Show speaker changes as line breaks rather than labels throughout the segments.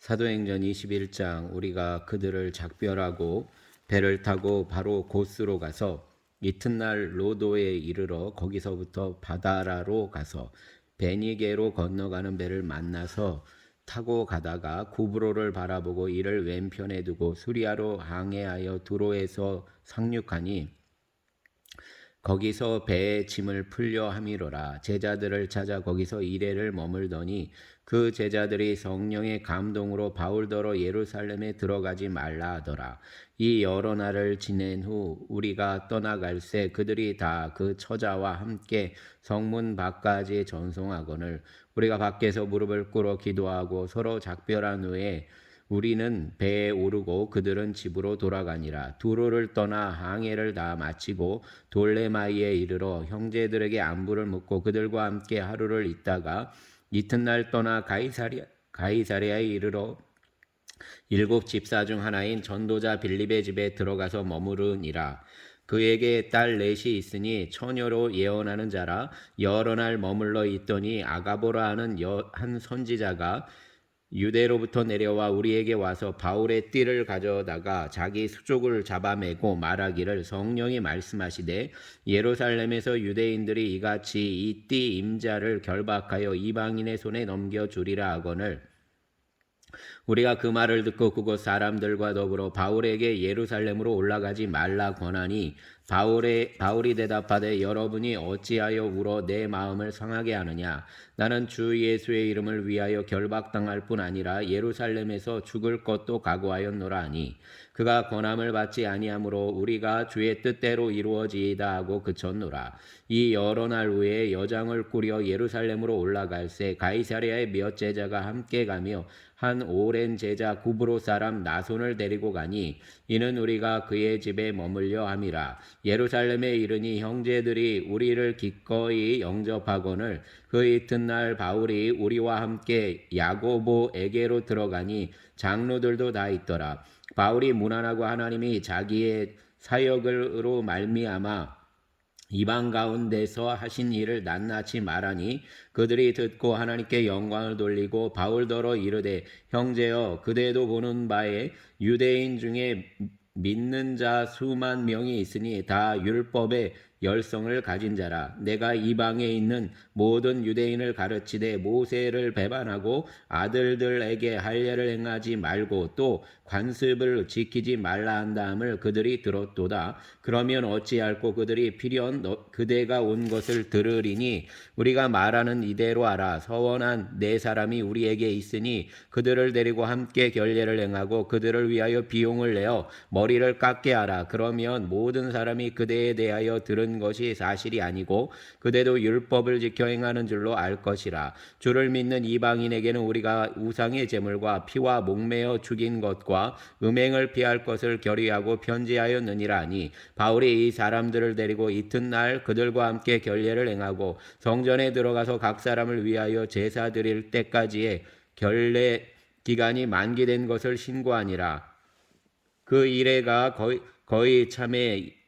사도행전 21장 우리가 그들을 작별하고 배를 타고 바로 고스로 가서 이튿날 로도에 이르러 거기서부터 바다라로 가서 베니게로 건너가는 배를 만나서 타고 가다가 구브로를 바라보고 이를 왼편에 두고 수리아로 항해하여 두로에서 상륙하니 거기서 배의 짐을 풀려 함이로라. 제자들을 찾아 거기서 이레를 머물더니 그 제자들이 성령의 감동으로 바울더러 예루살렘에 들어가지 말라 하더라. 이 여러 날을 지낸 후 우리가 떠나갈새 그들이 다 그 처자와 함께 성문 밖까지 전송하거늘 우리가 밖에서 무릎을 꿇어 기도하고 서로 작별한 후에 우리는 배에 오르고 그들은 집으로 돌아가니라. 두로를 떠나 항해를 다 마치고 돌레마이에 이르러 형제들에게 안부를 묻고 그들과 함께 하루를 있다가 이튿날 떠나 가이사랴에 이르러 일곱 집사 중 하나인 전도자 빌립의 집에 들어가서 머무르니라. 그에게 딸 넷이 있으니 처녀로 예언하는 자라. 여러 날 머물러 있더니 아가보라 하는 한 선지자가 유대로부터 내려와 우리에게 와서 바울의 띠를 가져다가 자기 수족을 잡아매고 말하기를 성령이 말씀하시되 예루살렘에서 유대인들이 이같이 이 띠 임자를 결박하여 이방인의 손에 넘겨주리라 하거늘 우리가 그 말을 듣고 그곳 사람들과 더불어 바울에게 예루살렘으로 올라가지 말라 권하니 바울이 대답하되 여러분이 어찌하여 울어 내 마음을 상하게 하느냐 나는 주 예수의 이름을 위하여 결박당할 뿐 아니라 예루살렘에서 죽을 것도 각오하였노라 하니 그가 권함을 받지 아니하므로 우리가 주의 뜻대로 이루어지이다 하고 그쳤노라. 이 여러 날 후에 여장을 꾸려 예루살렘으로 올라갈새 가이사랴의 몇 제자가 함께 가며 한 오랜 제자 구브로 사람 나손을 데리고 가니 이는 우리가 그의 집에 머물려 함이라. 예루살렘에 이르니 형제들이 우리를 기꺼이 영접하거늘 그 이튿날 바울이 우리와 함께 야고보에게로 들어가니 장로들도 다 있더라. 바울이 무난하고 하나님이 자기의 사역으로 말미암아 이방 가운데서 하신 일을 낱낱이 말하니 그들이 듣고 하나님께 영광을 돌리고 바울더러 이르되 형제여 그대도 보는 바에 유대인 중에 믿는 자 수만 명이 있으니 다 율법의 열성을 가진 자라. 내가 이방에 있는 모든 유대인을 가르치되 모세를 배반하고 아들들에게 할례를 행하지 말고 또 관습을 지키지 말라 한다함을 그들이 들었도다. 그러면 어찌할꼬 그들이 필연 그대가 온 것을 들으리니 우리가 말하는 이대로 하라. 서원한 네 사람이 우리에게 있으니 그들을 데리고 함께 결례를 행하고 그들을 위하여 비용을 내어 머리를 깎게 하라. 그러면 모든 사람이 그대에 대하여 들은 것이 사실이 아니고 그대도 율법을 지켜 행하는 줄로 알 것이라. 주를 믿는 이방인에게는 우리가 우상의 제물과 피와 목매어 죽인 것과 음행을 피할 것을 결의하고 편지하였느니라 하니 바울이 이 사람들을 데리고 이튿날 그들과 함께 결례를 행하고 성전에 들어가서 각 사람을 위하여 제사 드릴 때까지의 결례 기간이 만기된 것을 신고하니라. 그 이래가 거의 참에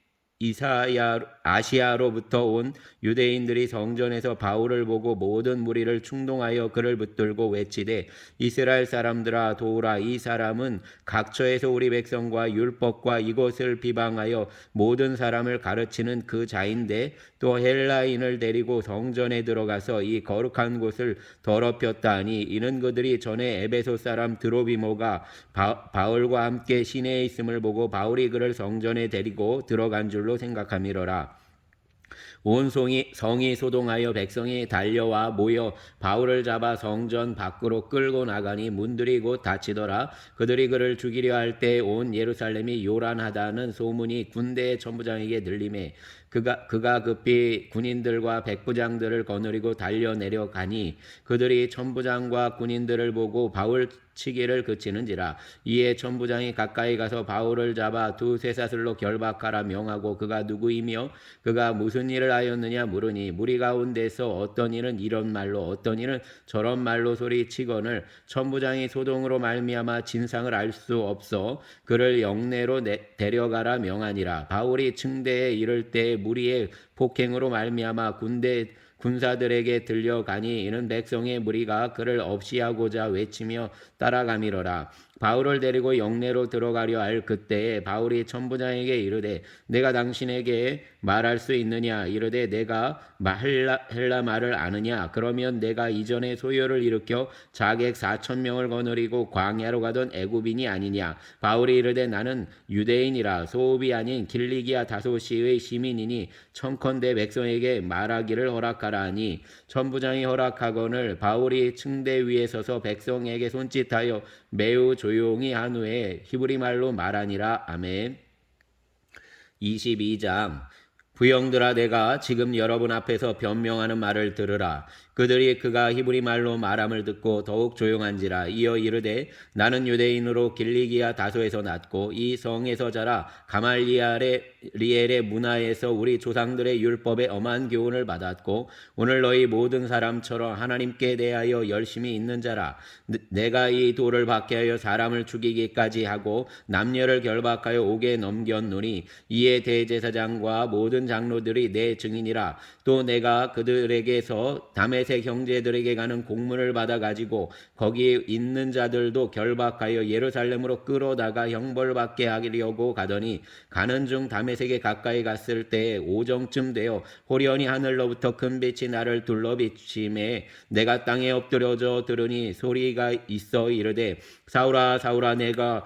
아시아로부터 온 유대인들이 성전에서 바울을 보고 모든 무리를 충동하여 그를 붙들고 외치되 이스라엘 사람들아 도우라. 이 사람은 각처에서 우리 백성과 율법과 이것을 비방하여 모든 사람을 가르치는 그 자인데 또 헬라인을 데리고 성전에 들어가서 이 거룩한 곳을 더럽혔다 하니 이는 그들이 전에 에베소 사람 드로비모가 바울과 함께 시내에 있음을 보고 바울이 그를 성전에 데리고 들어간 줄로 생각함이로라. 온 성이 소동하여 백성이 달려와 모여 바울을 잡아 성전 밖으로 끌고 나가니 문들이 곧 닫히더라. 그들이 그를 죽이려 할 때 온 예루살렘이 요란하다는 소문이 군대의 천부장에게 들리매 그가 급히 군인들과 백부장들을 거느리고 달려 내려가니 그들이 천부장과 군인들을 보고 바울 치기를 그치는지라. 이에 천부장이 가까이 가서 바울을 잡아 두 쇠사슬로 결박하라 명하고 그가 누구이며 그가 무슨 일을 하였느냐 물으니 무리 가운데서 어떤 이는 이런 말로 어떤 이는 저런 말로 소리치거늘 천부장이 소동으로 말미암아 진상을 알 수 없어 그를 영내로 데려가라 명하니라. 바울이 층대에 이를 때 무리의 폭행으로 말미암아 군사들에게 들려가니 이는 백성의 무리가 그를 없이하고자 외치며 따라가미러라. 바울을 데리고 영내로 들어가려 할 그때에 바울이 천부장에게 이르되 내가 당신에게 말할 수 있느냐? 이르되 내가 헬라 말을 아느냐? 그러면 내가 이전에 소요를 일으켜 자객 4,000명을 거느리고 광야로 가던 애굽인이 아니냐? 바울이 이르되 나는 유대인이라 소읍이 아닌 길리기아 다소시의 시민이니 청컨대 백성에게 말하기를 허락하라 하니 천부장이 허락하거늘 바울이 층대 위에 서서 백성에게 손짓하여 매우 조용히 한 후에 히브리 말로 말하니라. 아멘. 22장 부형들아 내가 지금 여러분 앞에서 변명하는 말을 들으라. 그들이 그가 히브리 말로 말함을 듣고 더욱 조용한지라. 이어 이르되 나는 유대인으로 길리기아 다소에서 났고 이 성에서 자라 가말리엘의 문화에서 우리 조상들의 율법에 엄한 교훈을 받았고 오늘 너희 모든 사람처럼 하나님께 대하여 열심히 있는 자라. 내가 이 돌을 박해하여 사람을 죽이기까지 하고 남녀를 결박하여 옥에 넘겼노니 이에 대제사장과 모든 장로들이 내 증인이라. 또 내가 그들에게서 다메섹 형제들에게 가는 공문을 받아가지고 거기 있는 자들도 결박하여 예루살렘으로 끌어다가 형벌받게 하려고 가더니 가는 중 다메섹에 가까이 갔을 때에 오정쯤 되어 호련히 하늘로부터 큰 빛이 나를 둘러 비침에 내가 땅에 엎드려져 들으니 소리가 있어 이르되 사울아 사울아 내가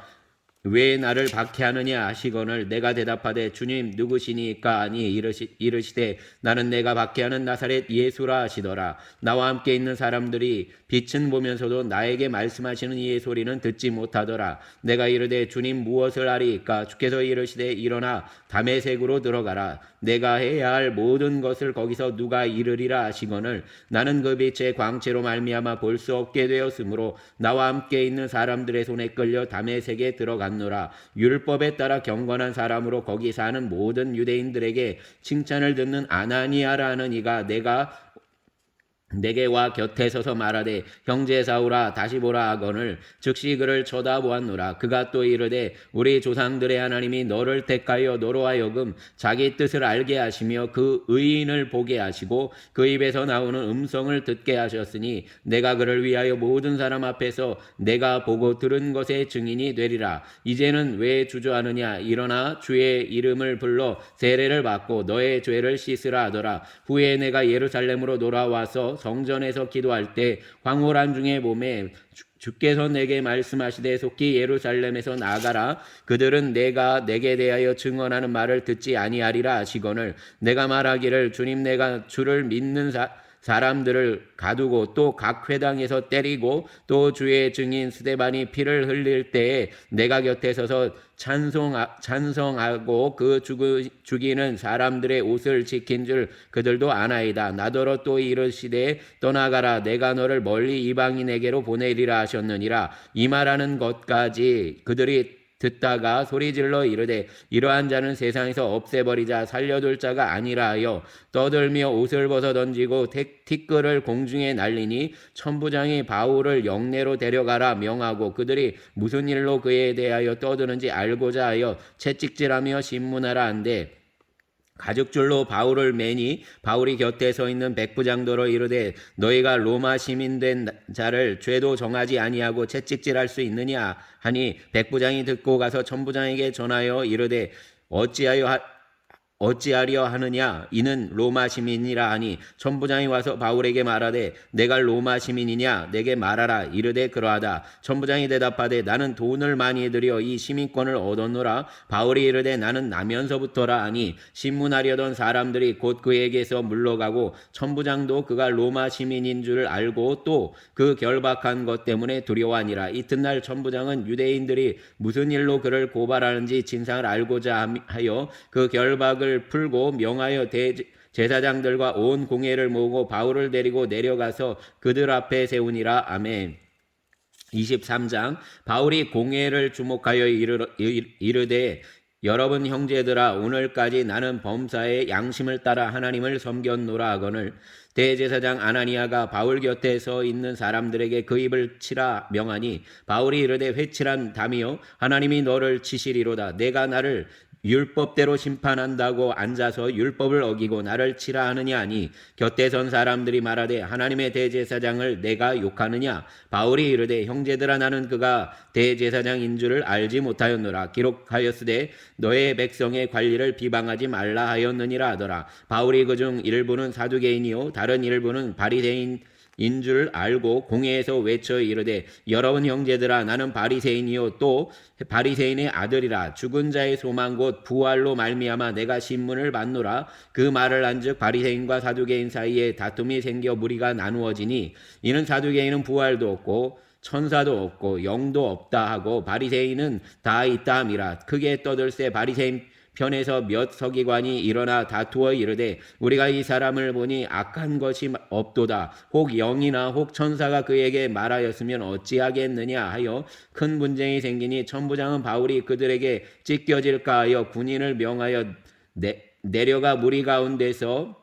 왜 나를 박해하느냐 하시거늘 내가 대답하되 주님 누구시니까 하니 이르시되 나는 내가 박해하는 나사렛 예수라 하시더라. 나와 함께 있는 사람들이 빛은 보면서도 나에게 말씀하시는 이의 소리는 듣지 못하더라. 내가 이르되 주님 무엇을 하리이까? 주께서 이르시되 일어나 다메섹으로 들어가라. 내가 해야 할 모든 것을 거기서 누가 이르리라 하시거늘 나는 그 빛의 광채로 말미암아 볼 수 없게 되었으므로 나와 함께 있는 사람들의 손에 끌려 다메섹에 들어갔노라. 율법에 따라 경건한 사람으로 거기 사는 모든 유대인들에게 칭찬을 듣는 아나니아라는 이가 내게 와 곁에 서서 말하되 형제 사울아 다시 보라 하거늘 즉시 그를 쳐다보았노라. 그가 또 이르되 우리 조상들의 하나님이 너를 택하여 너로 하여금 자기 뜻을 알게 하시며 그 의인을 보게 하시고 그 입에서 나오는 음성을 듣게 하셨으니 내가 그를 위하여 모든 사람 앞에서 내가 보고 들은 것의 증인이 되리라. 이제는 왜 주저하느냐? 일어나 주의 이름을 불러 세례를 받고 너의 죄를 씻으라 하더라. 후에 내가 예루살렘으로 돌아와서 성전에서 기도할 때 황홀한 중에 몸에 주께서 내게 말씀하시되 속히 예루살렘에서 나가라. 그들은 내가 내게 대하여 증언하는 말을 듣지 아니하리라 하시거늘 내가 말하기를 주님 내가 주를 믿는 사람들을 가두고 또 각 회당에서 때리고 또 주의 증인 스데반이 피를 흘릴 때에 내가 곁에 서서 찬송하고 그 죽이는 사람들의 옷을 지킨 줄 그들도 아나이다. 나더러 또 이르시되 떠나가라. 내가 너를 멀리 이방인에게로 보내리라 하셨느니라. 이 말하는 것까지 그들이 듣다가 소리질러 이르되 이러한 자는 세상에서 없애버리자 살려둘 자가 아니라 하여 떠들며 옷을 벗어 던지고 티끌을 공중에 날리니 천부장이 바울을 영내로 데려가라 명하고 그들이 무슨 일로 그에 대하여 떠드는지 알고자 하여 채찍질하며 신문하라 한데 가죽줄로 바울을 매니 바울이 곁에 서 있는 백부장더러 이르되 너희가 로마 시민된 자를 죄도 정하지 아니하고 채찍질할 수 있느냐 하니 백부장이 듣고 가서 천부장에게 전하여 이르되 어찌하려 하느냐 이는 로마 시민이라 하니 천부장이 와서 바울에게 말하되 내가 로마 시민이냐 내게 말하라. 이르되 그러하다. 천부장이 대답하되 나는 돈을 많이 들여 이 시민권을 얻었노라. 바울이 이르되 나는 나면서부터라 하니 신문하려던 사람들이 곧 그에게서 물러가고 천부장도 그가 로마 시민인 줄 알고 또 그 결박한 것 때문에 두려워하니라. 이튿날 천부장은 유대인들이 무슨 일로 그를 고발하는지 진상을 알고자 하여 그 결박을 풀고 명하여 제사장들과 온 공회를 모으고 바울을 데리고 내려가서 그들 앞에 세우니라. 아멘. 23장 바울이 공회를 주목하여 이르되 여러분 형제들아 오늘까지 나는 범사의 양심을 따라 하나님을 섬겼노라 하거늘 대제사장 아나니아가 바울 곁에 서 있는 사람들에게 그 입을 치라 명하니 바울이 이르되 회칠한 담이여 하나님이 너를 치시리로다. 내가 나를 율법대로 심판한다고 앉아서 율법을 어기고 나를 치라 하느냐 하니 곁에 선 사람들이 말하되 하나님의 대제사장을 내가 욕하느냐. 바울이 이르되 형제들아 나는 그가 대제사장인 줄을 알지 못하였노라. 기록하였으되 너의 백성의 관리를 비방하지 말라 하였느니라 하더라. 바울이 그중 일부는 사두개인이요 다른 일부는 바리새인 인 줄 알고 공회에서 외쳐 이르되 여러분 형제들아 나는 바리새인이요 또 바리새인의 아들이라. 죽은 자의 소망 곧 부활로 말미암아 내가 신문을 받노라. 그 말을 한즉 바리새인과 사두개인 사이에 다툼이 생겨 무리가 나누어지니 이는 사두개인은 부활도 없고 천사도 없고 영도 없다 하고 바리새인은 다 있다 함이라. 크게 떠들세 바리새인 편에서 몇 서기관이 일어나 다투어 이르되 우리가 이 사람을 보니 악한 것이 없도다. 혹 영이나 혹 천사가 그에게 말하였으면 어찌하겠느냐 하여 큰 분쟁이 생기니 천부장은 바울이 그들에게 찢겨질까 하여 군인을 명하여 내려가 무리 가운데서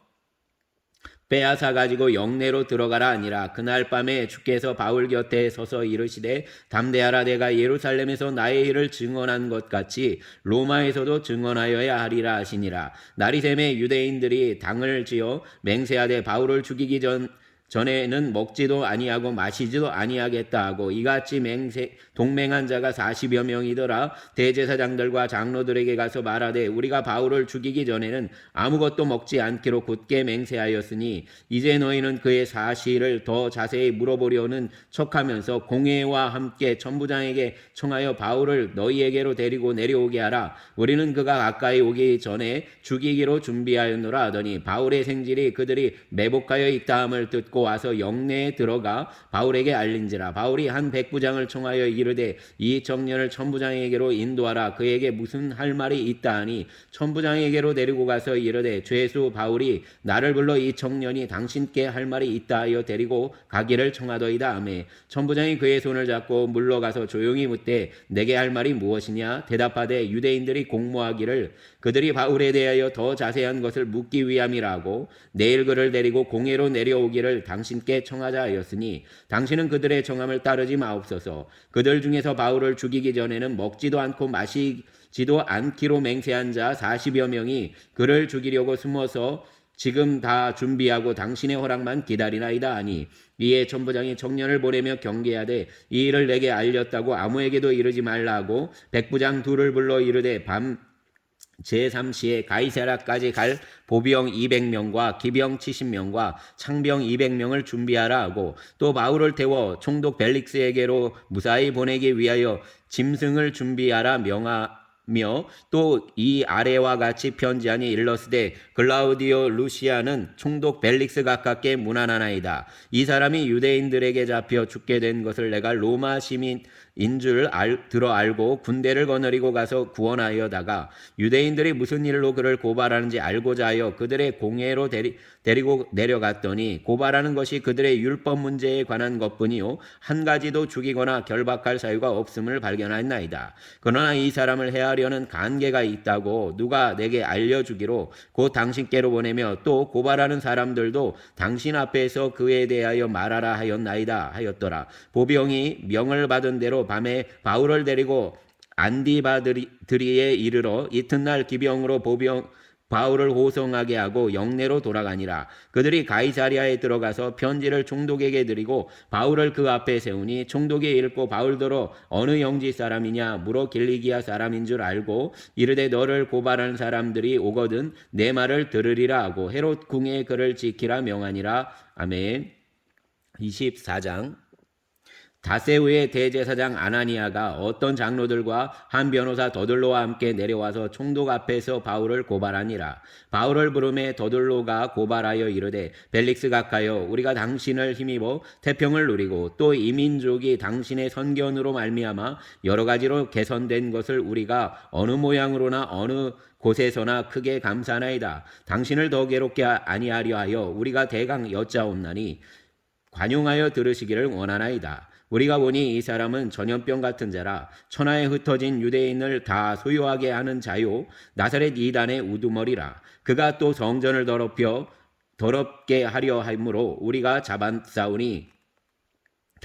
빼앗아 가지고 영내로 들어가라 하니라. 그날 밤에 주께서 바울 곁에 서서 이르시되 담대하라. 내가 예루살렘에서 나의 일을 증언한 것 같이 로마에서도 증언하여야 하리라 하시니라. 날이 새매 유대인들이 당을 지어 맹세하되 바울을 죽이기 전에는 먹지도 아니하고 마시지도 아니하겠다 하고 이같이 동맹한 자가 40여 명이더라. 대제사장들과 장로들에게 가서 말하되 우리가 바울을 죽이기 전에는 아무것도 먹지 않기로 굳게 맹세하였으니 이제 너희는 그의 사실을 더 자세히 물어보려는 척하면서 공회와 함께 천부장에게 청하여 바울을 너희에게로 데리고 내려오게 하라. 우리는 그가 가까이 오기 전에 죽이기로 준비하였노라 하더니 바울의 생질이 그들이 매복하여 있다함을 듣고 와서 영내에 들어가 바울에게 알린지라. 바울이 한 백부장을 청하여 이르되 이 청년을 천부장에게로 인도하라. 그에게 무슨 할 말이 있다 하니 천부장에게로 데리고 가서 이르되 죄수 바울이 나를 불러 이 청년이 당신께 할 말이 있다 하여 데리고 가기를 청하더이다 하매 천부장이 그의 손을 잡고 물러가서 조용히 묻되 내게 할 말이 무엇이냐. 대답하되 유대인들이 공모하기를 그들이 바울에 대하여 더 자세한 것을 묻기 위함이라고 내일 그를 데리고 공회로 내려오기를 당신께 청하자 하였으니 당신은 그들의 청함을 따르지 마옵소서. 그들 중에서 바울을 죽이기 전에는 먹지도 않고 마시지도 않기로 맹세한 자 40여 명이 그를 죽이려고 숨어서 지금 다 준비하고 당신의 허락만 기다리나이다 하니 이에 천부장이 청년을 보내며 경계하되 이 일을 내게 알렸다고 아무에게도 이르지 말라고 백부장 둘을 불러 이르되 밤 제3시에 가이사랴까지 갈 보병 200명과 기병 70명과 창병 200명을 준비하라 하고 또 바울을 태워 총독 벨릭스에게로 무사히 보내기 위하여 짐승을 준비하라 명하며 또 이 아래와 같이 편지하니 일러스되 글라우디오 루시아는 총독 벨릭스 가깝게 문안하나이다. 이 사람이 유대인들에게 잡혀 죽게 된 것을 내가 로마 시민인 줄 들어 알고 군대를 거느리고 가서 구원하여다가 유대인들이 무슨 일로 그를 고발하는지 알고자 하여 그들의 공회로 데리고 내려갔더니 고발하는 것이 그들의 율법 문제에 관한 것뿐이요 한 가지도 죽이거나 결박할 사유가 없음을 발견하였나이다. 그러나 이 사람을 해하려는 간계가 있다고 누가 내게 알려주기로 곧 당신께로 보내며 또 고발하는 사람들도 당신 앞에서 그에 대하여 말하라 하였나이다 하였더라. 보병이 명을 받은 대로 밤에 바울을 데리고 안디바드리에 이르러 이튿날 기병으로 바울을 호송하게 하고 영내로 돌아가니라. 그들이 가이사랴에 들어가서 편지를 총독에게 드리고 바울을 그 앞에 세우니 총독이 읽고 바울더러 어느 영지 사람이냐 물어 길리기아 사람인 줄 알고 이르되 너를 고발하는 사람들이 오거든 내 말을 들으리라 하고 헤롯 궁에 그를 지키라 명하니라. 아멘. 24장 다세우의 대제사장 아나니아가 어떤 장로들과 한 변호사 더들로와 함께 내려와서 총독 앞에서 바울을 고발하니라. 바울을 부르매 더들로가 고발하여 이르되 벨릭스 각하여 우리가 당신을 힘입어 태평을 누리고 또 이 민족이 당신의 선견으로 말미암아 여러 가지로 개선된 것을 우리가 어느 모양으로나 어느 곳에서나 크게 감사하나이다. 당신을 더 괴롭게 아니하려 하여 우리가 대강 여짜옵나니 관용하여 들으시기를 원하나이다. 우리가 보니 이 사람은 전염병 같은 자라 천하에 흩어진 유대인을 다 소유하게 하는 자요 나사렛 이단의 우두머리라. 그가 또 성전을 더럽게 하려 하므로 우리가 잡았사오니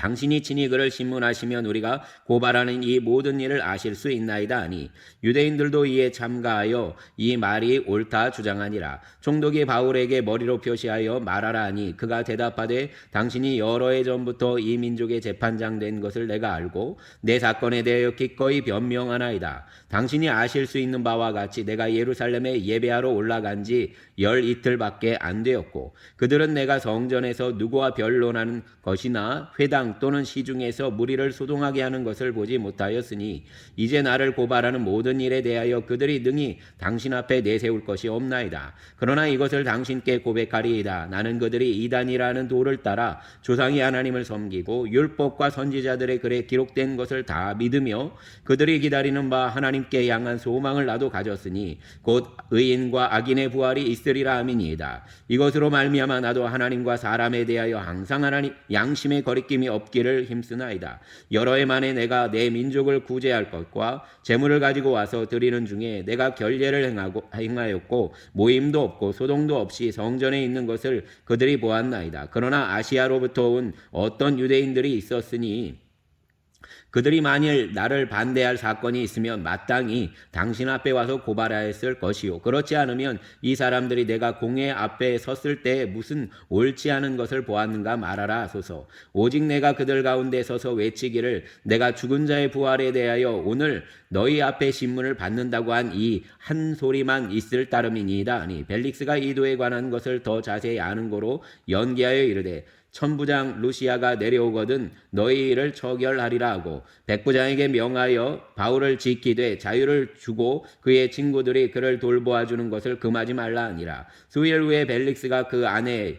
당신이 친히 그를 신문하시면 우리가 고발하는 이 모든 일을 아실 수 있나이다 하니 유대인들도 이에 참가하여 이 말이 옳다 주장하니라. 총독이 바울에게 머리로 표시하여 말하라 하니 그가 대답하되 당신이 여러 해 전부터 이 민족의 재판장 된 것을 내가 알고 내 사건에 대하여 기꺼이 변명하나이다. 당신이 아실 수 있는 바와 같이 내가 예루살렘에 예배하러 올라간 지 12일밖에 안 되었고 그들은 내가 성전에서 누구와 변론하는 것이나 회당 또는 시중에서 무리를 소동하게 하는 것을 보지 못하였으니 이제 나를 고발하는 모든 일에 대하여 그들이 능히 당신 앞에 내세울 것이 없나이다. 그러나 이것을 당신께 고백하리이다. 나는 그들이 이단이라는 도를 따라 조상이 하나님을 섬기고 율법과 선지자들의 글에 기록된 것을 다 믿으며 그들이 기다리는 바 하나님께 향한 소망을 나도 가졌으니 곧 의인과 악인의 부활이 있으리라 함이니이다. 이것으로 말미암아 나도 하나님과 사람에 대하여 항상 하나님 양심의 거리낌이 없기를 힘쓰나이다. 여러 해 만에 내가 내 민족을 구제할 것과 재물을 가지고 와서 드리는 중에 내가 결례를 행하였고 모임도 없고 소동도 없이 성전에 있는 것을 그들이 보았나이다. 그러나 아시아로부터 온 어떤 유대인들이 있었으니 그들이 만일 나를 반대할 사건이 있으면 마땅히 당신 앞에 와서 고발하였을 것이요. 그렇지 않으면 이 사람들이 내가 공회 앞에 섰을 때 무슨 옳지 않은 것을 보았는가 말하라 하소서. 오직 내가 그들 가운데 서서 외치기를 내가 죽은 자의 부활에 대하여 오늘 너희 앞에 신문을 받는다고 한 이 한 소리만 있을 따름이니이다 하니 벨릭스가 이 도에 관한 것을 더 자세히 아는 고로 연기하여 이르되 천부장 루시아가 내려오거든 너희 일을 처결하리라 하고 백부장에게 명하여 바울을 지키되 자유를 주고 그의 친구들이 그를 돌보아 주는 것을 금하지 말라 하니라. 수일 후에 벨릭스가 그 아내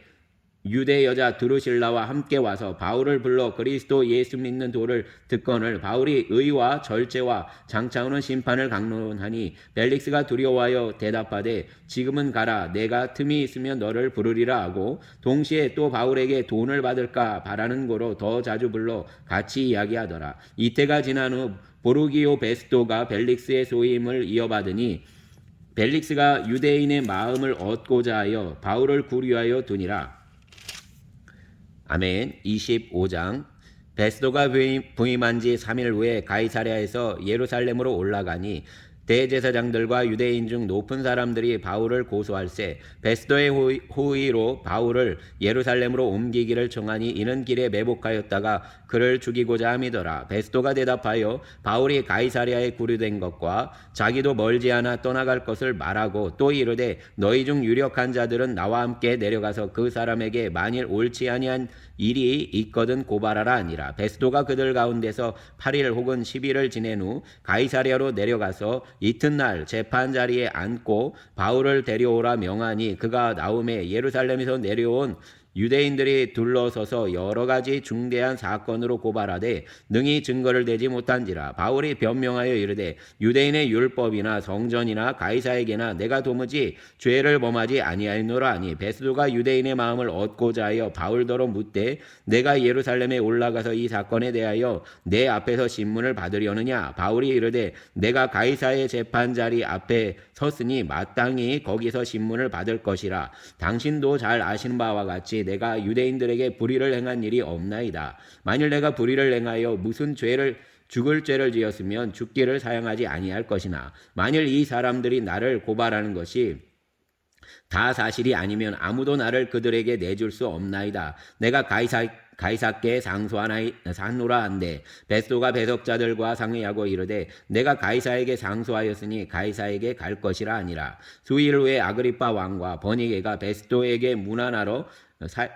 유대 여자 드루실라와 함께 와서 바울을 불러 그리스도 예수 믿는 도를 듣거늘 바울이 의와 절제와 장차오는 심판을 강론하니 벨릭스가 두려워하여 대답하되 지금은 가라 내가 틈이 있으면 너를 부르리라 하고 동시에 또 바울에게 돈을 받을까 바라는 거로 더 자주 불러 같이 이야기하더라. 이때가 지난 후 보르기오 베스토가 벨릭스의 소임을 이어받으니 벨릭스가 유대인의 마음을 얻고자 하여 바울을 구류하여 두니라. 아멘. 25장 베스도가 부임한 지 3일 후에 가이사랴에서 예루살렘으로 올라가니 대제사장들과 유대인 중 높은 사람들이 바울을 고소할세 베스도의 호의로 바울을 예루살렘으로 옮기기를 청하니 이는 길에 매복하였다가 그를 죽이고자 함이더라. 베스도가 대답하여 바울이 가이사랴에 구류된 것과 자기도 멀지 않아 떠나갈 것을 말하고 또 이르되 너희 중 유력한 자들은 나와 함께 내려가서 그 사람에게 만일 옳지 아니한 일이 있거든 고발하라 하니라. 베스도가 그들 가운데서 8일 혹은 10일을 지낸 후 가이사랴로 내려가서 이튿날 재판 자리에 앉고 바울을 데려오라 명하니 그가 나오매 예루살렘에서 내려온 유대인들이 둘러서서 여러 가지 중대한 사건으로 고발하되 능히 증거를 대지 못한지라. 바울이 변명하여 이르되 유대인의 율법이나 성전이나 가이사에게나 내가 도무지 죄를 범하지 아니하였노라 하니 베스도가 유대인의 마음을 얻고자 하여 바울더러 묻되 내가 예루살렘에 올라가서 이 사건에 대하여 내 앞에서 신문을 받으려느냐. 바울이 이르되 내가 가이사의 재판 자리 앞에 섰으니 마땅히 거기서 신문을 받을 것이라. 당신도 잘 아시는 바와 같이 내가 유대인들에게 불의를 행한 일이 없나이다. 만일 내가 불의를 행하여 무슨 죽을 죄를 지었으면 죽기를 사양하지 아니할 것이나 만일 이 사람들이 나를 고발하는 것이 다 사실이 아니면 아무도 나를 그들에게 내줄 수 없나이다. 내가 가이사께 상소하노라 한데 베스도가 배석자들과 상의하고 이르되 내가 가이사에게 상소하였으니 가이사에게 갈 것이라 하니라. 수일 후에 아그리파 왕과 버니게가 베스도에게 문안하러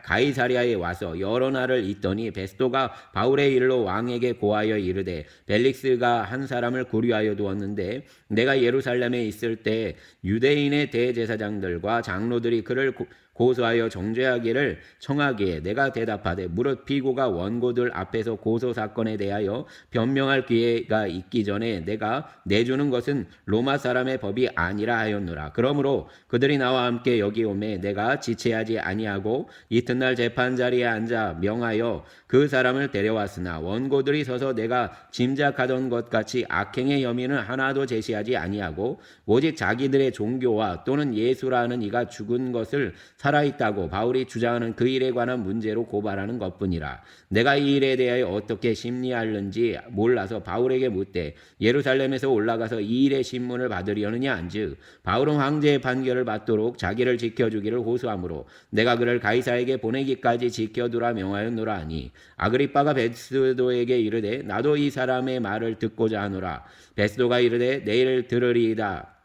가이사랴에 와서 여러 날을 있더니 베스도가 바울의 일로 왕에게 고하여 이르되 벨릭스가 한 사람을 구류하여 두었는데 내가 예루살렘에 있을 때 유대인의 대제사장들과 장로들이 그를 고소하여 정죄하기를 청하기에 내가 대답하되 무릇 피고가 원고들 앞에서 고소 사건에 대하여 변명할 기회가 있기 전에 내가 내주는 것은 로마 사람의 법이 아니라 하였노라. 그러므로 그들이 나와 함께 여기 오매 내가 지체하지 아니하고 이튿날 재판 자리에 앉아 명하여 그 사람을 데려왔으나 원고들이 서서 내가 짐작하던 것 같이 악행의 혐의는 하나도 제시하지 아니하고 오직 자기들의 종교와 또는 예수라는 이가 죽은 것을 살아있다고 바울이 주장하는 그 일에 관한 문제로 고발하는 것뿐이라. 내가 이 일에 대하여 어떻게 심리하는지 몰라서 바울에게 묻되 예루살렘에서 올라가서 이 일의 신문을 받으려느냐 한즉 바울은 황제의 판결을 받도록 자기를 지켜주기를 호소하므로 내가 그를 가이사에게 보내기까지 지켜두라 명하였노라 하니 아그리빠가 베스도에게 이르되 나도 이 사람의 말을 듣고자 하노라. 베스도가 이르되 내일 들으리이다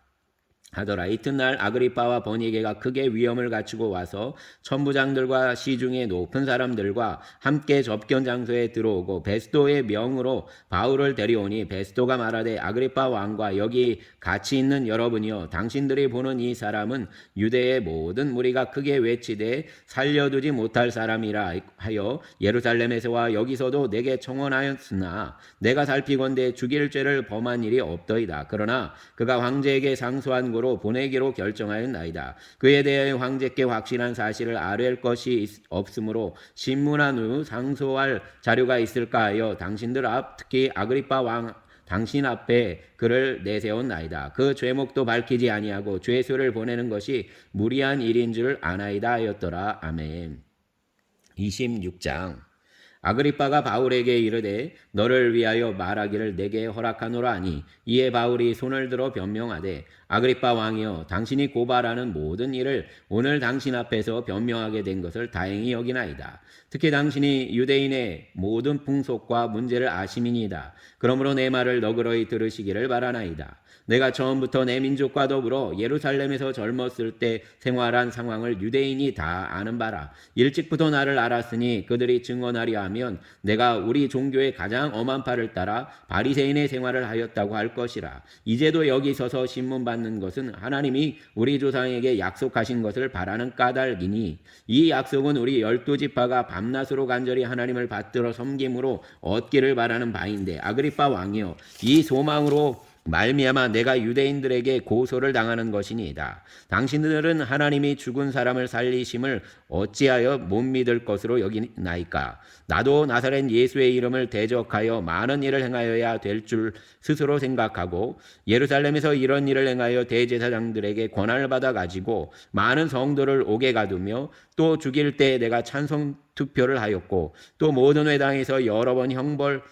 하더라. 이튿날 아그리빠와 버니게가 크게 위험을 갖추고 와서 천부장들과 시중의 높은 사람들과 함께 접견 장소에 들어오고 베스도의 명으로 바울을 데려오니 베스도가 말하되 아그리빠 왕과 여기 같이 있는 여러분이여 당신들이 보는 이 사람은 유대의 모든 무리가 크게 외치되 살려두지 못할 사람이라 하여 예루살렘에서와 여기서도 내게 청원하였으나 내가 살피건대 죽일 죄를 범한 일이 없더이다. 그러나 그가 황제에게 상소한 로 보내기로 결정하였나이다. 그에 대하여 황제께 확실한 사실을 아뢰할 것이 없으므로 신문한 후 상소할 자료가 있을까 하여 당신들 앞 특히 아그리빠 왕 당신 앞에 그를 내세웠나이다. 그 죄목도 밝히지 아니하고 죄수를 보내는 것이 무리한 일인 줄 아나이다 하였더라. 아멘. 26장 아그리빠가 바울에게 이르되 너를 위하여 말하기를 내게 허락하노라 하니 이에 바울이 손을 들어 변명하되 아그리빠 왕이여 당신이 고발하는 모든 일을 오늘 당신 앞에서 변명하게 된 것을 다행히 여기나이다. 특히 당신이 유대인의 모든 풍속과 문제를 아심이니이다. 그러므로 내 말을 너그러이 들으시기를 바라나이다. 내가 처음부터 내 민족과 더불어 예루살렘에서 젊었을 때 생활한 상황을 유대인이 다 아는 바라. 일찍부터 나를 알았으니 그들이 증언하려 하면 내가 우리 종교의 가장 엄한 바를 따라 바리새인의 생활을 하였다고 할 것이라. 이제도 여기 서서 신문 받는 것은 하나님이 우리 조상에게 약속하신 것을 바라는 까닭이니 이 약속은 우리 12지파가 밤낮으로 간절히 하나님을 받들어 섬김으로 얻기를 바라는 바인데 아그리빠 왕이여 이 소망으로 말미암아 내가 유대인들에게 고소를 당하는 것이니이다. 당신들은 하나님이 죽은 사람을 살리심을 어찌하여 못 믿을 것으로 여기나이까? 나도 나사렛 예수의 이름을 대적하여 많은 일을 행하여야 될 줄 스스로 생각하고 예루살렘에서 이런 일을 행하여 대제사장들에게 권한을 받아 가지고 많은 성도를 옥에 가두며 또 죽일 때 내가 찬성 투표를 하였고 또 모든 회당에서 여러 번 형벌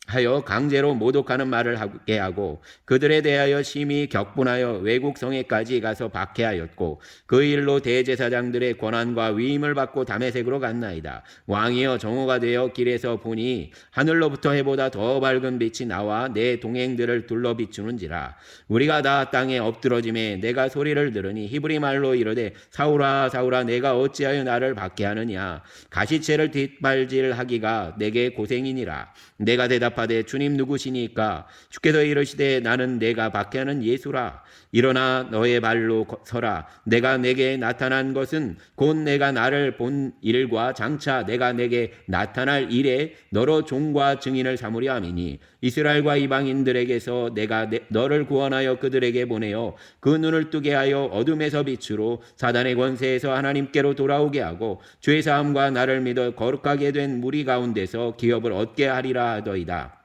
하여 강제로 모독하는 말을 하게 하고 그들에 대하여 심히 격분하여 외국 성에까지 가서 박해하였고 그 일로 대제사장들의 권한과 위임을 받고 다메섹으로 갔나이다. 왕이여 정오가 되어 길에서 보니 하늘로부터 해보다 더 밝은 빛이 나와 내 동행들을 둘러 비추는지라. 우리가 다 땅에 엎드러짐에 내가 소리를 들으니 히브리 말로 이르되 사울아 사울아 내가 어찌하여 나를 박해하느냐. 가시채를 뒷발질하기가 내게 고생이니라. 내가 대답하되 주님 누구시니까? 주께서 이르시되 나는 내가 박해하는 예수라. 일어나 너의 발로 서라. 내가 내게 나타난 것은 곧 내가 나를 본 일과 장차 내가 내게 나타날 일에 너로 종과 증인을 삼으려 함이니 이스라엘과 이방인들에게서 내가 너를 구원하여 그들에게 보내어 그 눈을 뜨게 하여 어둠에서 빛으로 사단의 권세에서 하나님께로 돌아오게 하고 죄사함과 나를 믿어 거룩하게 된 무리 가운데서 기업을 얻게 하리라 하더이다.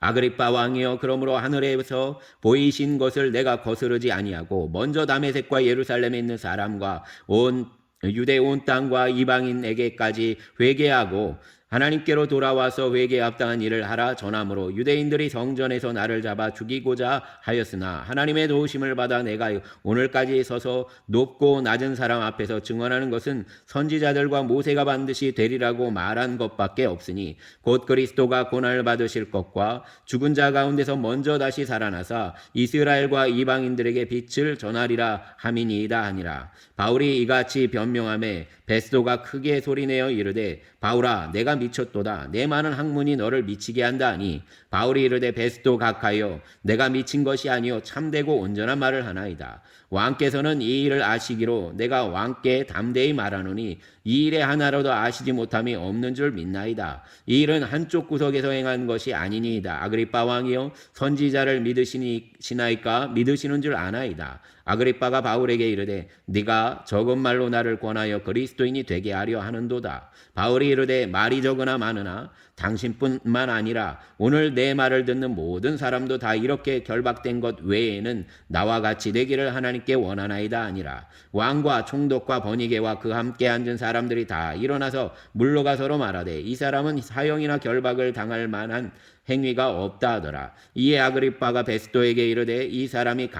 아그리빠 왕이여 그러므로 하늘에서 보이신 것을 내가 거스르지 아니하고 먼저 다메섹과 예루살렘에 있는 사람과 온 유대 온 땅과 이방인에게까지 회개하고 하나님께로 돌아와서 회개에 합당한 일을 하라 전함으로 유대인들이 성전에서 나를 잡아 죽이고자 하였으나 하나님의 도우심을 받아 내가 오늘까지 서서 높고 낮은 사람 앞에서 증언하는 것은 선지자들과 모세가 반드시 되리라고 말한 것밖에 없으니 곧 그리스도가 고난을 받으실 것과 죽은 자 가운데서 먼저 다시 살아나사 이스라엘과 이방인들에게 빛을 전하리라 함이니이다 하니라. 바울이 이같이 변명하며 베스도가 크게 소리내어 이르되 바울아 내가 미쳤도다. 내 많은 학문이 너를 미치게 한다 하니 바울이 이르되 베스도 각하여 내가 미친 것이 아니요 참되고 온전한 말을 하나이다. 왕께서는 이 일을 아시기로 내가 왕께 담대히 말하노니 이 일에 하나라도 아시지 못함이 없는 줄 믿나이다. 이 일은 한쪽 구석에서 행한 것이 아니니이다. 아그리빠 왕이여 선지자를 믿으시나이까? 믿으시는 줄 아나이다. 아그리빠가 바울에게 이르되 네가 적은 말로 나를 권하여 그리스도인이 되게 하려 하는도다. 바울이 이르되 말이 적으나 많으나 당신뿐만 아니라 오늘 내 말을 듣는 모든 사람도 다 이렇게 결박된 것 외에는 나와 같이 되기를 하나님께 원하나이다 아니라. 왕과 총독과 번이게와 그 함께 앉은 사람들이 다 일어나서 물러가 서로 말하되 이 사람은 사형이나 결박을 당할 만한 행위가 없다 하더라. 이에 아그리빠가 베스도에게 이르되 이 사람이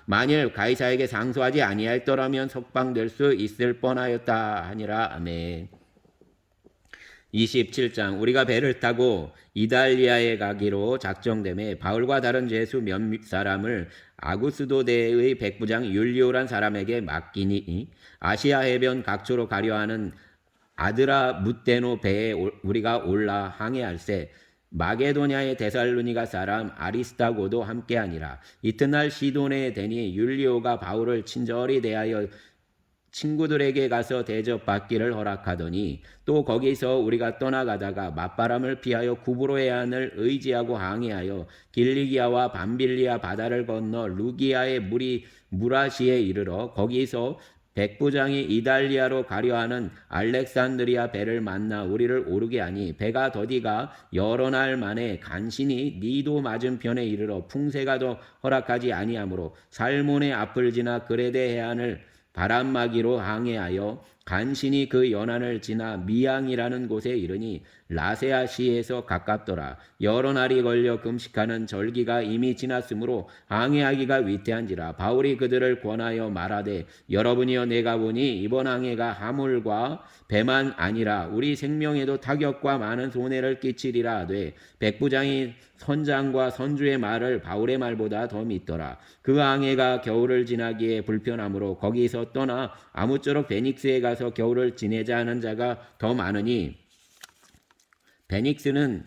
만일 가이사에게 상소하지 아니하였더라면 석방될 수 있을 뻔하였다 하니라. 아멘. 27장. 우리가 배를 타고 이달리아에 가기로 작정됨에 바울과 다른 제수 몇 사람을 아구스도대의 백부장 율리오란 사람에게 맡기니 아시아 해변 각초로 가려 하는 아드라 뭇데노 배에 우리가 올라 항해할세 마게도냐의 데살로니가 사람 아리스타고도 함께하니라. 이튿날 시도네에 대니 율리오가 바울을 친절히 대하여 친구들에게 가서 대접받기를 허락하더니 또 거기서 우리가 떠나가다가 맞바람을 피하여 구브로에안을 의지하고 항해하여 길리기아와 밤빌리아 바다를 건너 루기아의 무라시에 이르러 거기서 백부장이 이달리아로 가려하는 알렉산드리아 배를 만나 우리를 오르게 하니 배가 더디가 여러 날 만에 간신히 니도 맞은편에 이르러 풍세가 더 허락하지 아니하므로 살몬의 앞을 지나 그레데 해안을 바람막이로 항해하여 간신히 그 연안을 지나 미양이라는 곳에 이르니 라세아시에서 가깝더라. 여러 날이 걸려 금식하는 절기가 이미 지났으므로 항해하기가 위태한지라. 바울이 그들을 권하여 말하되 여러분이여 내가 보니 이번 항해가 하물과 배만 아니라 우리 생명에도 타격과 많은 손해를 끼치리라 하되 백부장이 선장과 선주의 말을 바울의 말보다 더 믿더라. 그 항해가 겨울을 지나기에 불편하므로 거기서 떠나 아무쪼록 베닉스에 가서 겨울을 지내자 하는 자가 더 많으니 베닉스는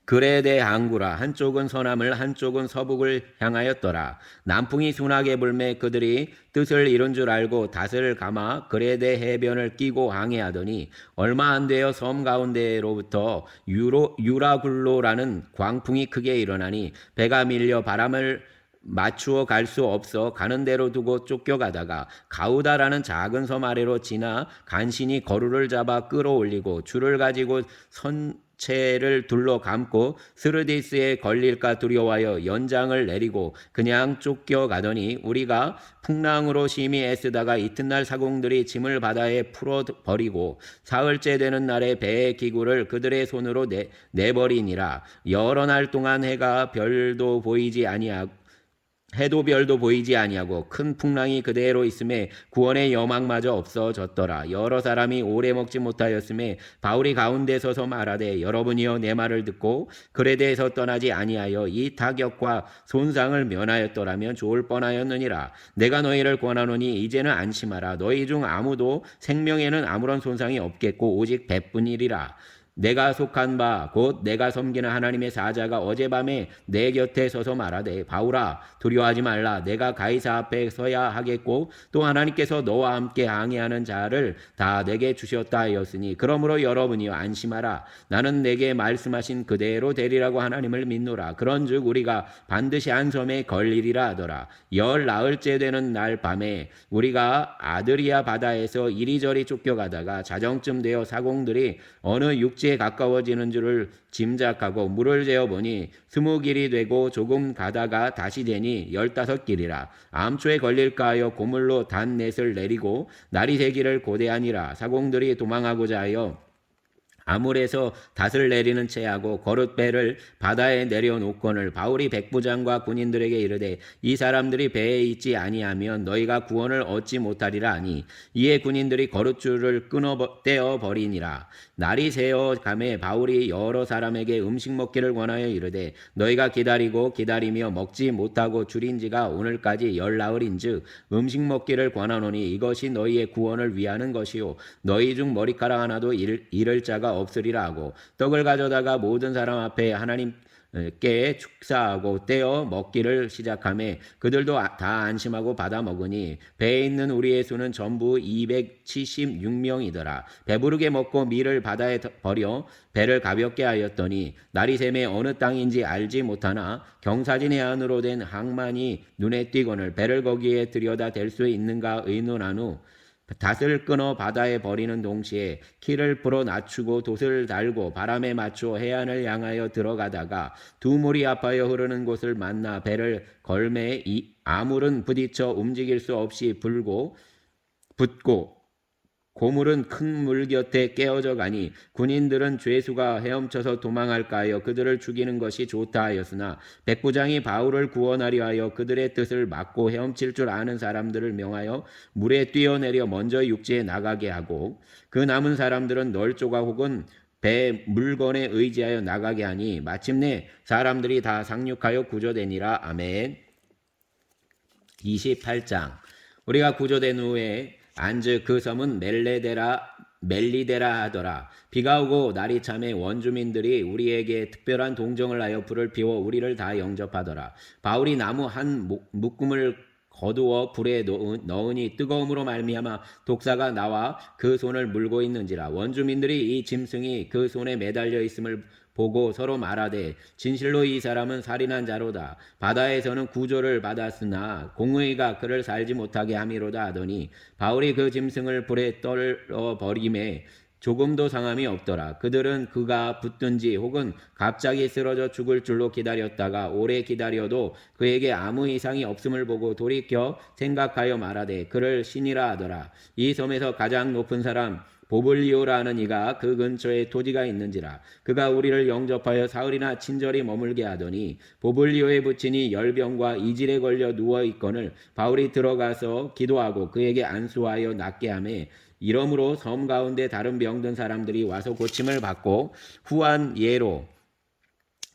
그레데 항구라. 한쪽은 서남을 한쪽은 서북을 향하였더라. 남풍이 순하게 불매 그들이 뜻을 이룬 줄 알고 닷을 감아 그레데 해변을 끼고 항해하더니 얼마 안 되어 섬 가운데로부터 유라굴로라는 광풍이 크게 일어나니 배가 밀려 바람을 맞추어 갈 수 없어 가는 대로 두고 쫓겨가다가 가우다라는 작은 섬 아래로 지나 간신히 거루를 잡아 끌어올리고 줄을 가지고 선체를 둘러 감고 스르디스에 걸릴까 두려워하여 연장을 내리고 그냥 쫓겨가더니 우리가 풍랑으로 심히 애쓰다가 이튿날 사공들이 짐을 바다에 풀어버리고 사흘째 되는 날에 배의 기구를 그들의 손으로 내버리니라. 여러 날 동안 해도 별도 보이지 아니하고 큰 풍랑이 그대로 있음에 구원의 여망마저 없어졌더라. 여러 사람이 오래 먹지 못하였음에 바울이 가운데 서서 말하되 여러분이여 내 말을 듣고 그레데에서 떠나지 아니하여 이 타격과 손상을 면하였더라면 좋을 뻔하였느니라. 내가 너희를 권하노니 이제는 안심하라. 너희 중 아무도 생명에는 아무런 손상이 없겠고 오직 배뿐이리라. 내가 속한 바 곧 내가 섬기는 하나님의 사자가 어젯밤에 내 곁에 서서 말하되 바울아 두려워하지 말라. 내가 가이사 앞에 서야 하겠고 또 하나님께서 너와 함께 항해하는 자를 다 내게 주셨다 하였으니 그러므로 여러분이여 안심하라. 나는 내게 말씀하신 그대로 되리라고 하나님을 믿노라. 그런즉 우리가 반드시 한 섬에 걸리리라 하더라. 열 나흘째 되는 날 밤에 우리가 아드리아 바다에서 이리저리 쫓겨가다가 자정쯤 되어 사공들이 어느 육지에 가까워지는 줄을 짐작하고 물을 재어보니 20길이 되고 조금 가다가 다시 되니 15길이라. 암초에 걸릴까 하여 고물로 단넷을 내리고 날이 새기를 고대하니라. 사공들이 도망하고자 하여 아물에서 닷을 내리는 채하고 거룻배를 바다에 내려놓거늘 바울이 백부장과 군인들에게 이르되 이 사람들이 배에 있지 아니하면 너희가 구원을 얻지 못하리라 하니 이에 군인들이 거룻줄을 떼어 버리니라. 날이 새어 가매 바울이 여러 사람에게 음식 먹기를 권하여 이르되 너희가 기다리며 먹지 못하고 줄인 지가 오늘까지 열 나흘인즉 음식 먹기를 권하노니 이것이 너희의 구원을 위하는 것이요 너희 중 머리카락 하나도 잃을 자가 없으리라 하고 떡을 가져다가 모든 사람 앞에 하나님께 축사하고 떼어 먹기를 시작하매 그들도 다 안심하고 받아 먹으니 배에 있는 우리의 수는 전부 276명이더라. 배부르게 먹고 밀을 바다에 버려 배를 가볍게 하였더니 날이 새매 어느 땅인지 알지 못하나 경사진 해안으로 된 항만이 눈에 띄거늘 배를 거기에 들여다 댈 수 있는가 의논한 후 닷을 끊어 바다에 버리는 동시에 키를 풀어 낮추고 돛을 달고 바람에 맞춰 해안을 향하여 들어가다가 두 물이 합하여 흐르는 곳을 만나 배를 걸매 아물은 부딪혀 움직일 수 없이 붙고 고물은 큰 물 곁에 깨어져 가니 군인들은 죄수가 헤엄쳐서 도망할까 하여 그들을 죽이는 것이 좋다 하였으나 백부장이 바울을 구원하려 하여 그들의 뜻을 막고 헤엄칠 줄 아는 사람들을 명하여 물에 뛰어내려 먼저 육지에 나가게 하고 그 남은 사람들은 널조가 혹은 배 물건에 의지하여 나가게 하니 마침내 사람들이 다 상륙하여 구조되니라. 아멘. 28장. 우리가 구조된 후에 안즉 그 섬은 멜리데라 하더라. 비가 오고 날이 참에 원주민들이 우리에게 특별한 동정을 하여 불을 피워 우리를 다 영접하더라. 바울이 나무 한 묶음을 거두어 불에 넣으니 뜨거움으로 말미암아 독사가 나와 그 손을 물고 있는지라. 원주민들이 이 짐승이 그 손에 매달려 있음을 보고 서로 말하되 진실로 이 사람은 살인한 자로다. 바다에서는 구조를 받았으나 공의가 그를 살지 못하게 함이로다 하더니 바울이 그 짐승을 불에 떨어 버림에 조금도 상함이 없더라. 그들은 그가 붙든지 혹은 갑자기 쓰러져 죽을 줄로 기다렸다가 오래 기다려도 그에게 아무 이상이 없음을 보고 돌이켜 생각하여 말하되 그를 신이라 하더라. 이 섬에서 가장 높은 사람 보블리오라는 이가 그 근처에 토지가 있는지라. 그가 우리를 영접하여 사흘이나 친절히 머물게 하더니 보블리오의 부친이 열병과 이질에 걸려 누워 있거늘 바울이 들어가서 기도하고 그에게 안수하여 낫게 하매 이러므로 섬 가운데 다른 병든 사람들이 와서 고침을 받고 후한 예로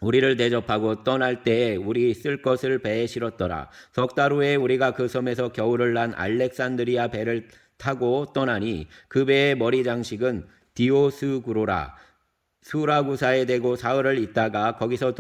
우리를 대접하고 떠날 때에 우리 쓸 것을 배에 실었더라. 석 달 후에 우리가 그 섬에서 겨울을 난 알렉산드리아 배를 타고 떠나니 그 배의 머리 장식은 디오스구로라. 수라구사에 대고 사흘을 있다가 거기서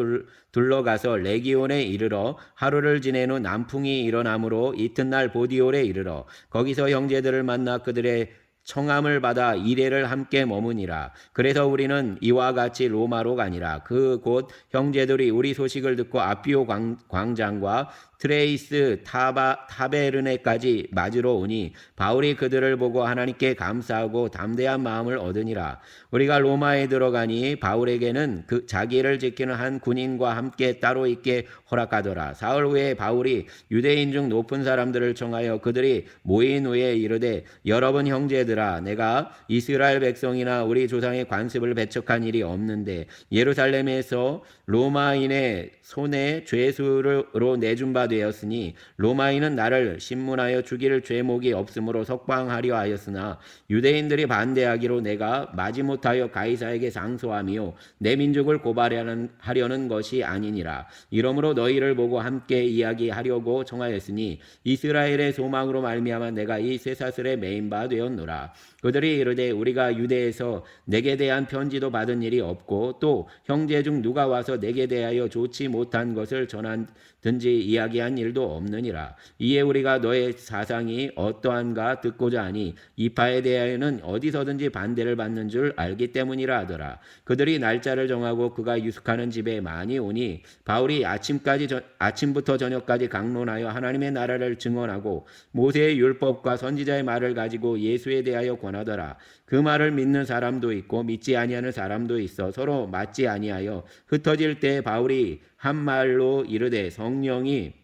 둘러가서 레기온에 이르러 하루를 지낸 후 남풍이 일어나므로 이튿날 보디올에 이르러 거기서 형제들을 만나 그들의 청함을 받아 이레를 함께 머무니라. 그래서 우리는 이와 같이 로마로 가니라. 그 곧 형제들이 우리 소식을 듣고 아피오 광장과 트레이스 타베르네까지 맞으러 오니 바울이 그들을 보고 하나님께 감사하고 담대한 마음을 얻으니라. 우리가 로마에 들어가니 바울에게는 그 자기를 지키는 한 군인과 함께 따로 있게 허락하더라. 사흘 후에 바울이 유대인 중 높은 사람들을 청하여 그들이 모인 후에 이르되 여러분 형제들아 내가 이스라엘 백성이나 우리 조상의 관습을 배척한 일이 없는데 예루살렘에서 로마인의 손에 죄수로 내준 바 되었으니 로마인은 나를 신문하여 죽일 죄목이 없으므로 석방하려 하였으나 유대인들이 반대하기로 내가 마지못하여 가이사에게 상소하며 내 민족을 고발하려는 것이 아니니라. 이러므로 너희를 보고 함께 이야기하려고 청하였으니 이스라엘의 소망으로 말미암아 내가 이 쇠사슬에 매인 바 되었노라. 그들이 이르되 우리가 유대에서 내게 대한 편지도 받은 일이 없고 또 형제 중 누가 와서 내게 대하여 좋지 못한 것을 전하든지 이야기한 일도 없느니라. 이에 우리가 너의 사상이 어떠한가 듣고자 하니 이파에 대하여는 어디서든지 반대를 받는 줄 알기 때문이라 하더라. 그들이 날짜를 정하고 그가 유숙하는 집에 많이 오니 바울이 아침부터 저녁까지 강론하여 하나님의 나라를 증언하고 모세의 율법과 선지자의 말을 가지고 예수에 대하여 권하더라. 그 말을 믿는 사람도 있고 믿지 아니하는 사람도 있어 서로 맞지 아니하여 흩어질 때 바울이 한 말로 이르되 성령이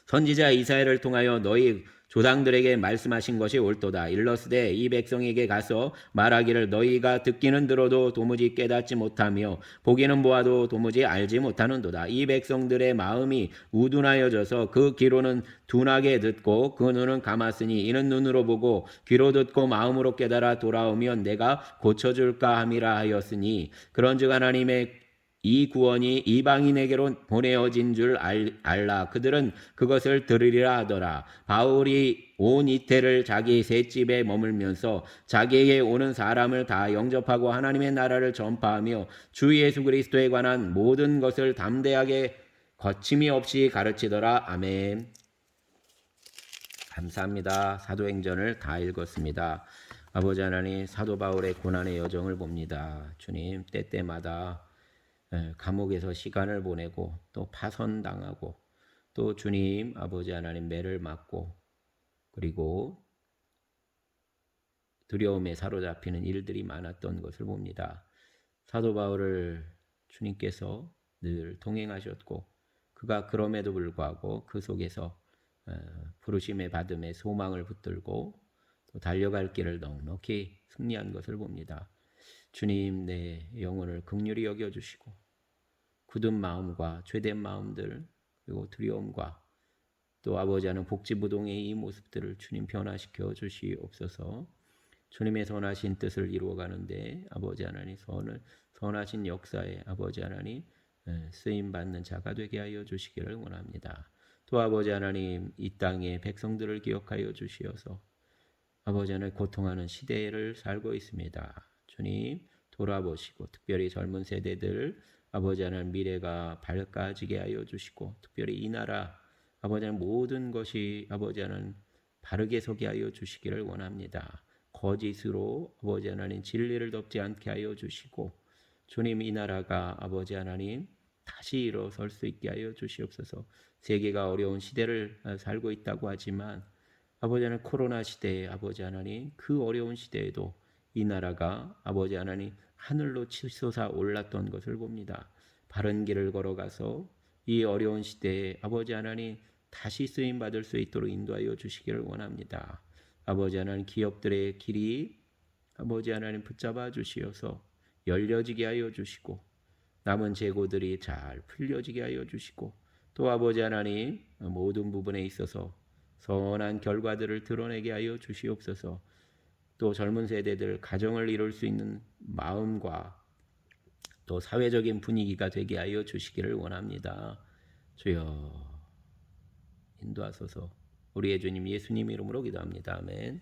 선지자 이사야를 통하여 너희 조상들에게 말씀하신 것이 옳도다. 일러스되 이 백성에게 가서 말하기를 너희가 듣기는 들어도 도무지 깨닫지 못하며 보기는 보아도 도무지 알지 못하는도다. 이 백성들의 마음이 우둔하여져서 그 귀로는 둔하게 듣고 그 눈은 감았으니 이는 눈으로 보고 귀로 듣고 마음으로 깨달아 돌아오면 내가 고쳐줄까 함이라 하였으니 그런즉 하나님의 이 구원이 이방인에게로 보내어진 줄 알라. 그들은 그것을 들으리라 하더라. 바울이 온 이태를 자기 셋집에 머물면서 자기에게 오는 사람을 다 영접하고 하나님의 나라를 전파하며 주 예수 그리스도에 관한 모든 것을 담대하게 거침이 없이 가르치더라. 아멘. 감사합니다. 사도행전을 다 읽었습니다. 아버지 하나님, 사도 바울의 고난의 여정을 봅니다. 주님, 때때마다 감옥에서 시간을 보내고 또 파선당하고 또 주님 아버지 하나님 매를 맞고 그리고 두려움에 사로잡히는 일들이 많았던 것을 봅니다. 사도 바울을 주님께서 늘 동행하셨고 그가 그럼에도 불구하고 그 속에서 부르심의 받음에 소망을 붙들고 또 달려갈 길을 넉넉히 승리한 것을 봅니다. 주님 내 영혼을 긍휼히 여겨주시고 굳은 마음과 죄된 마음들 그리고 두려움과 또 아버지 하나님 복지부동의 이 모습들을 주님 변화시켜 주시옵소서. 주님의 선하신 뜻을 이루어가는데 아버지 하나님 선하신 역사에 아버지 하나님 쓰임받는 자가 되게 하여 주시기를 원합니다. 또 아버지 하나님 이 땅의 백성들을 기억하여 주시어서 아버지 하나님 고통하는 시대를 살고 있습니다. 주님 돌아보시고 특별히 젊은 세대들 아버지 하나님 미래가 밝아지게 하여 주시고 특별히 이 나라 아버지 하나님 모든 것이 아버지 하나님 바르게 서게 하여 주시기를 원합니다. 거짓으로 아버지 하나님 진리를 덮지 않게 하여 주시고 주님 이 나라가 아버지 하나님 다시 일어설 수 있게 하여 주시옵소서. 세계가 어려운 시대를 살고 있다고 하지만 아버지 하나님 코로나 시대에 아버지 하나님 그 어려운 시대에도 이 나라가 아버지 하나님 하늘로 치솟아 올랐던 것을 봅니다. 바른 길을 걸어가서 이 어려운 시대에 아버지 하나님 다시 쓰임 받을 수 있도록 인도하여 주시기를 원합니다. 아버지 하나님 기업들의 길이 아버지 하나님 붙잡아 주시어서 열려지게 하여 주시고 남은 재고들이 잘 풀려지게 하여 주시고 또 아버지 하나님 모든 부분에 있어서 선한 결과들을 드러내게 하여 주시옵소서. 또 젊은 세대들 가정을 이룰 수 있는 마음과 또 사회적인 분위기가 되게 하여 주시기를 원합니다. 주여 인도하소서. 우리의 주님 예수님 이름으로 기도합니다. 아멘.